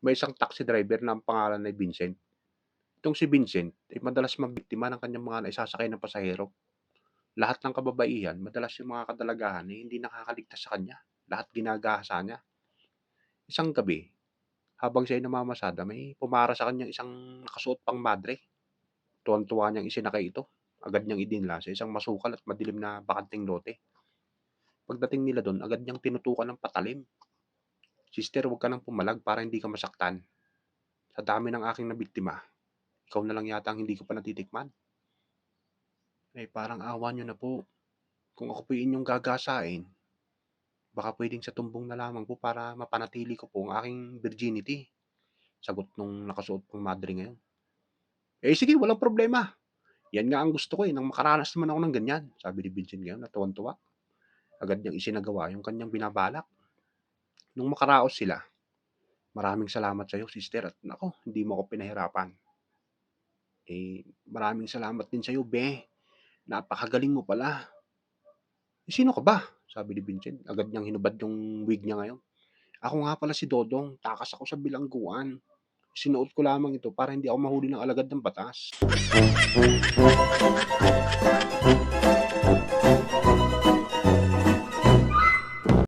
May isang taxi driver na ang pangalan ay Vincent. Itong si Vincent ay madalas mambiktima ng kanyang mga naisasakay na pasahero. Lahat ng kababaihan, madalas yung mga kadalagahan ay hindi nakakaligtas sa kanya. Lahat ginagahasa niya. Isang gabi, habang siya'y namamasada, may pumara sa kanyang isang nakasuot pang madre. Tuwang-tuwa niyang isinakay ito. Agad niyang idinla sa isang masukal at madilim na bakanting lote. Pagdating nila doon, agad niyang tinutukan ng patalim. Sister, huwag ka nang pumalag para hindi ka masaktan. Sa dami ng aking nabiktima, ikaw na lang yata ang hindi ko pa natitikman. Eh, parang awa niyo na po. Kung ako po inyong gagasain, baka pwedeng sa tumbong na lamang po para mapanatili ko po ang aking virginity. Sagot nung nakasuot pang madre ngayon. Eh sige, walang problema. Yan nga ang gusto ko eh, nang makaranas naman ako ng ganyan, sabi ni Vincent ngayon na tuwan-tuwa. Agad niyang isinagawa yung kanyang binabalak. Nung makaraos sila, maraming salamat sa iyo, sister, at nako, hindi mo ako pinahirapan. Eh, maraming salamat din sa iyo, be. Napakagaling mo pala. Eh, sino ka ba? Sabi ni Vincent. Agad niyang hinubad yung wig niya ngayon. Ako nga pala si Dodong. Takas ako sa bilangguan. Sinuot ko lamang ito para hindi ako mahuli ng alagad ng batas.